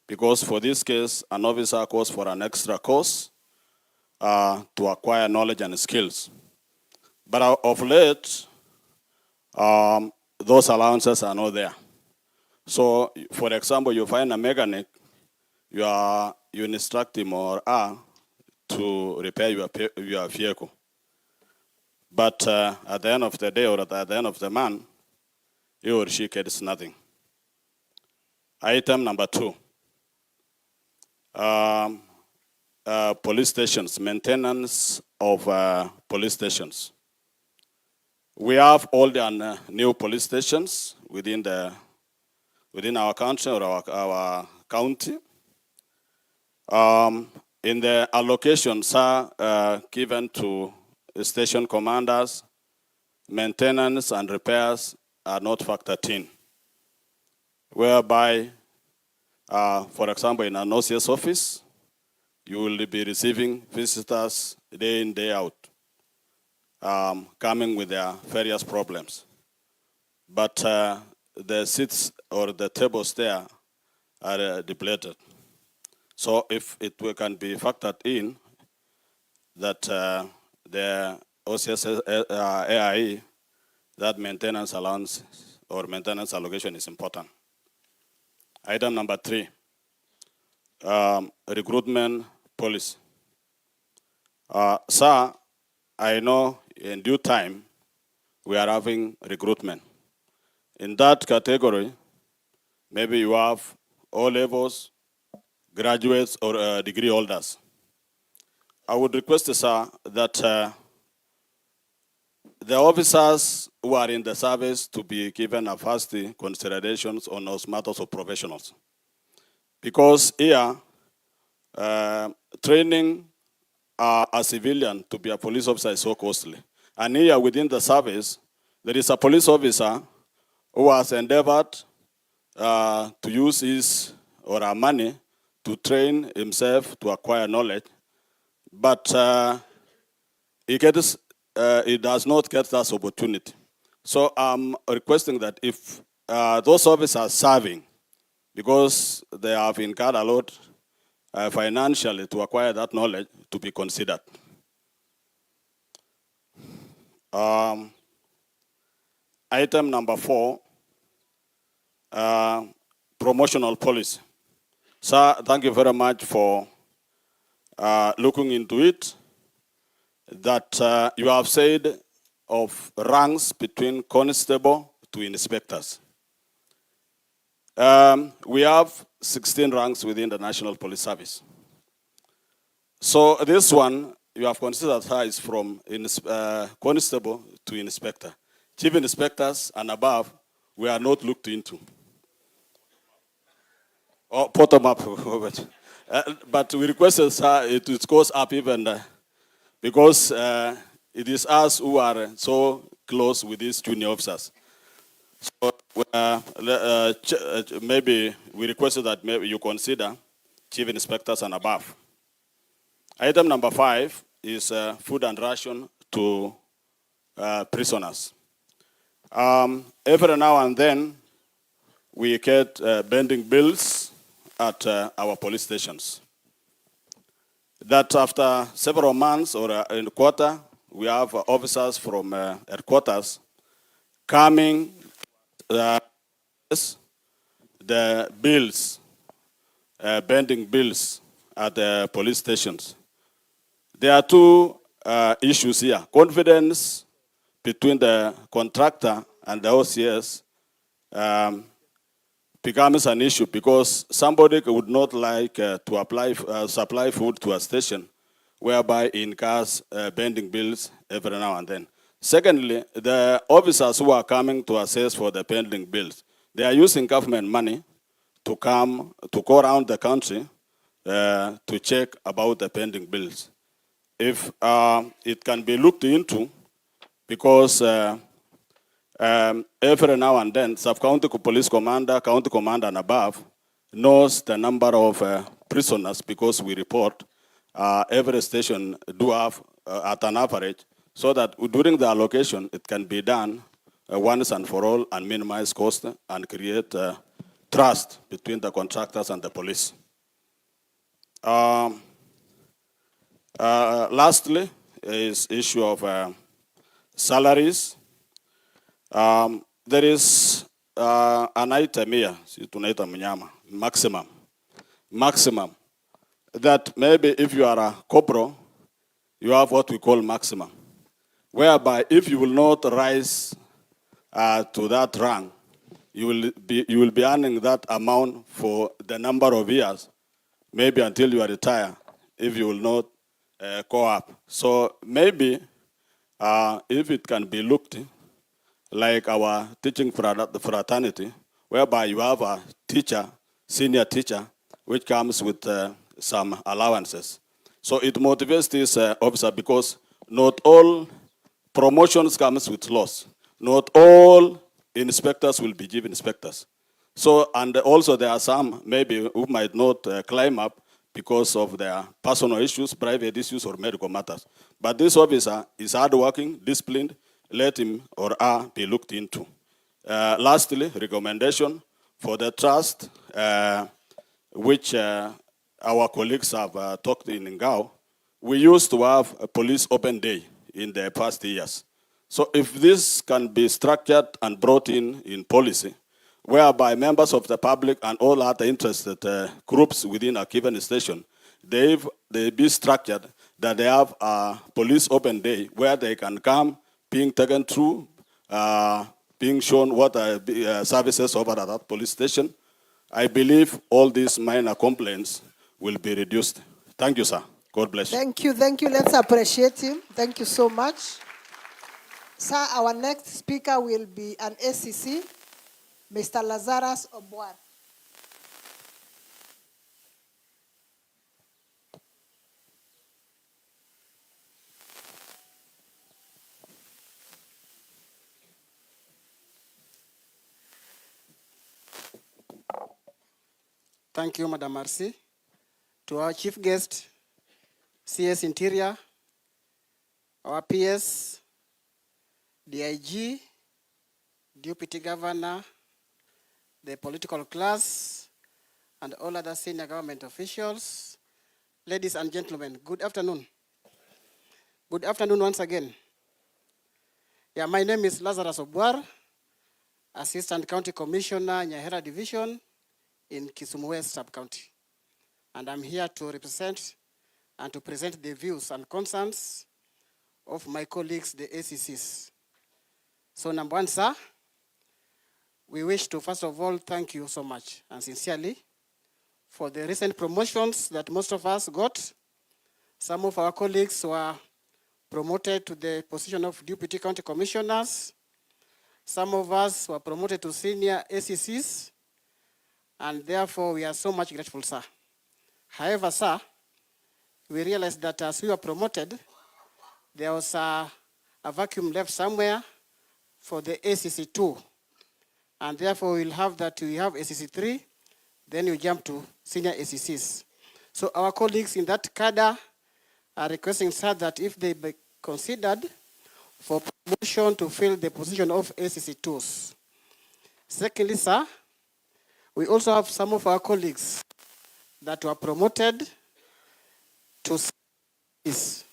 because for this case, an officer goes for an extra course to acquire knowledge and skills. But of late, those allowances are not there. So, for example, you find a mechanic, you instruct him or her to repair your vehicle. But at the end of the day or at the end of the month, he or she gets nothing. Item number 2. Police stations, maintenance of police stations. We have all the new police stations within our country or our county. In the allocations are given to station commanders, maintenance and repairs are not factored in. Whereby, for example, in an OCS office, you will be receiving visitors day in, day out, coming with their various problems. But the seats or the tables there are depleted. So if it can be factored in that the OCS AIE, that maintenance allowance or maintenance allocation is important. Item number 3, recruitment policy. Sir, I know in due time we are having recruitment. In that category, maybe you have all levels, graduates or degree holders. I would request, sir, that the officers who are in the service to be given a first considerations on those matters of professionals. Because here, training a civilian to be a police officer is so costly. And here within the service, there is a police officer who has endeavored to use his or her money to train himself to acquire knowledge, but he does not get that opportunity. So I'm requesting that if those officers are serving, because they have incurred a lot financially to acquire that knowledge, to be considered. Item number 4, promotional policy. Sir, thank you very much for looking into it. That you have said of ranks between constable to inspectors. We have 16 ranks within the National Police Service. So this one, you have considered her is from constable to inspector. Chief inspectors and above, we are not looked into. Or bottom up. But we requested, sir, it goes up even because it is us who are so close with these junior officers. So maybe we requested that maybe you consider chief inspectors and above. Item number 5 is food and ration to prisoners. Every now and then, we get bending bills at our police stations. That after several months or in a quarter, we have officers from headquarters coming the bills, bending bills at the police stations. There are 2 issues here. Confidence between the contractor and the OCS becomes an issue because somebody would not like to supply food to a station whereby he incurs bending bills every now and then. Secondly, the officers who are coming to assess for the pending bills, they are using government money to go around the country to check about the pending bills. If it can be looked into, because every now and then, sub-county police commander, county commander and above knows the number of prisoners because we report every station do have at an average, so that during the allocation, it can be done once and for all and minimize cost and create trust between the contractors and the police. Lastly, is issue of salaries. There is an item here, tunaita mnyama, maximum, that maybe if you are a corporal, you have what we call maximum, whereby if you will not rise to that rank, you will be earning that amount for the number of years, maybe until you retire, if you will not go up. So maybe if it can be looked like our teaching fraternity, whereby you have a teacher, senior teacher, which comes with some allowances. So it motivates this officer, because not all promotions comes with loss. Not all inspectors will be given inspectors. So, and also there are some maybe who might not climb up because of their personal issues, private issues, or medical matters. But this officer is hardworking, disciplined. Let him or her be looked into. Lastly, recommendation for the trust, which our colleagues have talked in Ngao. We used to have a police open day in the past years. So if this can be structured and brought in policy, whereby members of the public and all other interested groups within a given station, they be structured that they have a police open day where they can come, being taken through, being shown what are services offered at that police station. I believe all these minor complaints will be reduced. Thank you, sir. God bless you. Thank you. Let's appreciate him. Thank you so much. Sir, our next speaker will be an ACC, Mr. Lazarus Obwar. Thank you, Madam Marcy. To our chief guest, CS Interior, our PS, DIG, Deputy Governor, the political class, and all other senior government officials, ladies and gentlemen, good afternoon. Good afternoon once again. Yeah, my name is Lazarus Obwar, Assistant County Commissioner, Nyahera Division in Kisumu West Sub-County. And I'm here to represent and to present the views and concerns of my colleagues, the ACCs. So number one, sir, we wish to first of all thank you so much and sincerely for the recent promotions that most of us got. Some of our colleagues were promoted to the position of Deputy County Commissioners. Some of us were promoted to senior ACCs, and therefore we are so much grateful, sir. However, sir, we realized that as we were promoted, there was a vacuum left somewhere for the ACC2. And therefore we'll have that we have ACC3, then we jump to senior ACCs. So our colleagues in that cadre are requesting, sir, that if they be considered for promotion to fill the position of ACC2s. Secondly, sir, we also have some of our colleagues that were promoted to CCs.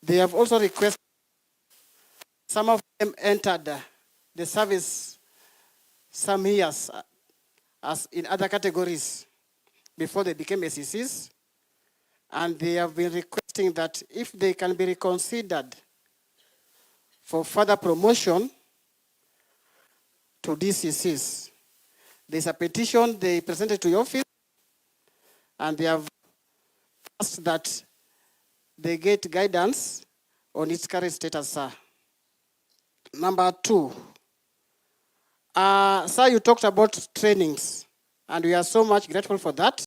They have also requested, some of them entered the service some years as in other categories before they became ACCs, and they have been requesting that if they can be reconsidered for further promotion to DCCs. There's a petition they presented to your office, and they have asked that they get guidance on its current status, sir. Number two, sir, you talked about trainings, and we are so much grateful for that.